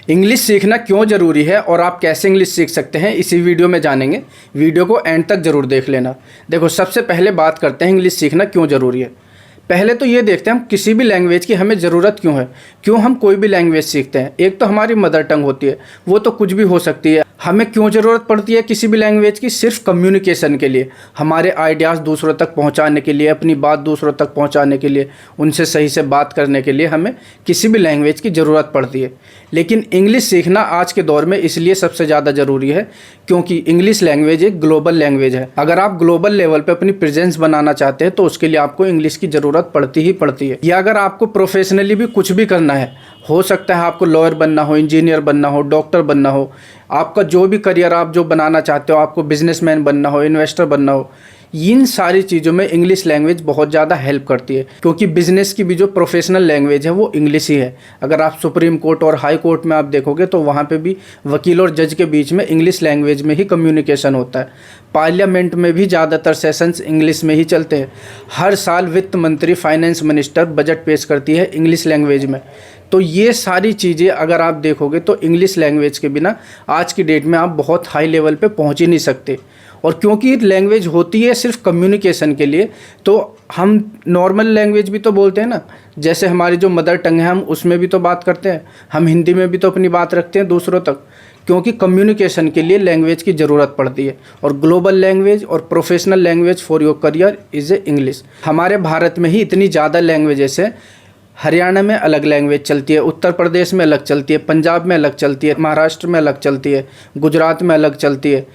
English सीखना क्यों ज़रूरी है और आप कैसे इंग्लिश सीख सकते हैं इसी वीडियो में जानेंगे। वीडियो को एंड तक ज़रूर देख लेना। देखो, सबसे पहले बात करते हैं इंग्लिश सीखना क्यों ज़रूरी है। पहले तो ये देखते हैं हम किसी भी लैंग्वेज की हमें ज़रूरत क्यों है, क्यों हम कोई भी लैंग्वेज सीखते हैं। एक तो हमारी मदर टंग होती है, वो तो कुछ भी हो सकती है। हमें क्यों ज़रूरत पड़ती है किसी भी लैंग्वेज की? सिर्फ कम्युनिकेशन के लिए, हमारे आइडियाज़ दूसरों तक पहुंचाने के लिए, अपनी बात दूसरों तक पहुंचाने के लिए, उनसे सही से बात करने के लिए हमें किसी भी लैंग्वेज की ज़रूरत पड़ती है। लेकिन इंग्लिश सीखना आज के दौर में इसलिए सबसे ज़्यादा ज़रूरी है क्योंकि इंग्लिश लैंग्वेज एक ग्लोबल लैंग्वेज है। अगर आप ग्लोबल लेवल पे अपनी प्रेजेंस बनाना चाहते हैं तो उसके लिए आपको इंग्लिश की ज़रूरत पड़ती ही पड़ती है। या अगर आपको प्रोफेशनली भी कुछ भी करना है, हो सकता है आपको लॉयर बनना हो, इंजीनियर बनना हो, डॉक्टर बनना हो, आपका जो भी करियर आप जो बनाना चाहते हो, आपको बिजनेसमैन बनना हो, इन्वेस्टर बनना हो, इन सारी चीज़ों में इंग्लिश लैंग्वेज बहुत ज़्यादा हेल्प करती है। क्योंकि बिज़नेस की भी जो प्रोफेशनल लैंग्वेज है वो इंग्लिश ही है। अगर आप सुप्रीम कोर्ट और हाई कोर्ट में आप देखोगे तो वहाँ पे भी वकील और जज के बीच में इंग्लिश लैंग्वेज में ही कम्युनिकेशन होता है। पार्लियामेंट में भी ज़्यादातर सेशंस इंग्लिश में ही चलते हैं। हर साल वित्त मंत्री, फाइनेंस मिनिस्टर बजट पेश करती है इंग्लिश लैंग्वेज में। तो ये सारी चीज़ें अगर आप देखोगे तो इंग्लिश लैंग्वेज के बिना आज की डेट में आप बहुत हाई लेवल पे पहुंच ही नहीं सकते। और क्योंकि लैंग्वेज होती है सिर्फ कम्युनिकेशन के लिए, तो हम नॉर्मल लैंग्वेज भी तो बोलते हैं ना। जैसे हमारी जो मदर टंग है हम उसमें भी तो बात करते हैं, हम हिंदी में भी तो अपनी बात रखते हैं दूसरों तक। क्योंकि कम्युनिकेशन के लिए लैंग्वेज की ज़रूरत पड़ती है। और ग्लोबल लैंग्वेज और professional language for your career is a English. हमारे भारत में ही इतनी ज़्यादा लैंग्वेजेस है। हरियाणा में अलग लैंग्वेज चलती है, उत्तर प्रदेश में अलग चलती है, पंजाब में अलग चलती है, महाराष्ट्र में अलग चलती है, गुजरात में अलग चलती है।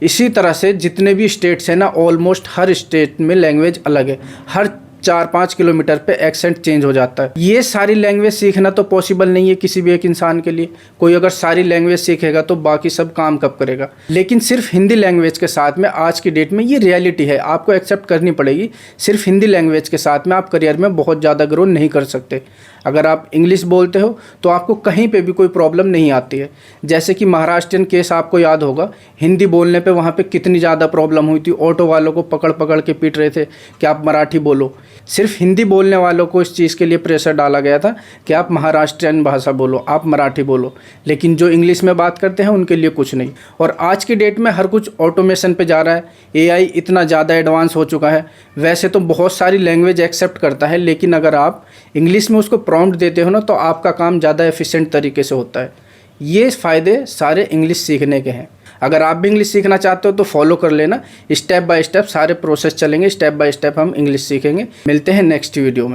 इसी तरह से जितने भी स्टेट्स हैं ना, ऑलमोस्ट हर स्टेट में लैंग्वेज अलग है। हर 4-5 किलोमीटर पे एक्सेंट चेंज हो जाता है। ये सारी लैंग्वेज सीखना तो पॉसिबल नहीं है किसी भी एक इंसान के लिए। कोई अगर सारी लैंग्वेज सीखेगा तो बाकी सब काम कब करेगा। लेकिन सिर्फ हिंदी लैंग्वेज के साथ में आज की डेट में ये रियलिटी है, आपको एक्सेप्ट करनी पड़ेगी। सिर्फ हिंदी लैंग्वेज के साथ में आप करियर में बहुत ज़्यादा ग्रो नहीं कर सकते। अगर आप इंग्लिश बोलते हो तो आपको कहीं पे भी कोई प्रॉब्लम नहीं आती है। जैसे कि महाराष्ट्रियन केस आपको याद होगा, हिंदी बोलने पे वहाँ पे कितनी ज़्यादा प्रॉब्लम हुई थी। ऑटो वालों को पकड़ पकड़ के पीट रहे थे कि आप मराठी बोलो। सिर्फ हिंदी बोलने वालों को इस चीज़ के लिए प्रेशर डाला गया था कि आप महाराष्ट्रियन भाषा बोलो, आप मराठी बोलो। लेकिन जो इंग्लिश में बात करते हैं उनके लिए कुछ नहीं। और आज की डेट में हर कुछ ऑटोमेशन पे जा रहा है। एआई इतना ज़्यादा एडवांस हो चुका है। वैसे तो बहुत सारी लैंग्वेज एक्सेप्ट करता है, लेकिन अगर आप इंग्लिश में उसको प्रॉम्प्ट देते हो ना तो आपका काम ज़्यादा एफिशिएंट तरीके से होता है। ये फ़ायदे सारे इंग्लिश सीखने के हैं। अगर आप भी इंग्लिश सीखना चाहते हो तो फॉलो कर लेना। स्टेप बाय स्टेप सारे प्रोसेस चलेंगे, स्टेप बाय स्टेप हम इंग्लिश सीखेंगे। मिलते हैं नेक्स्ट वीडियो में।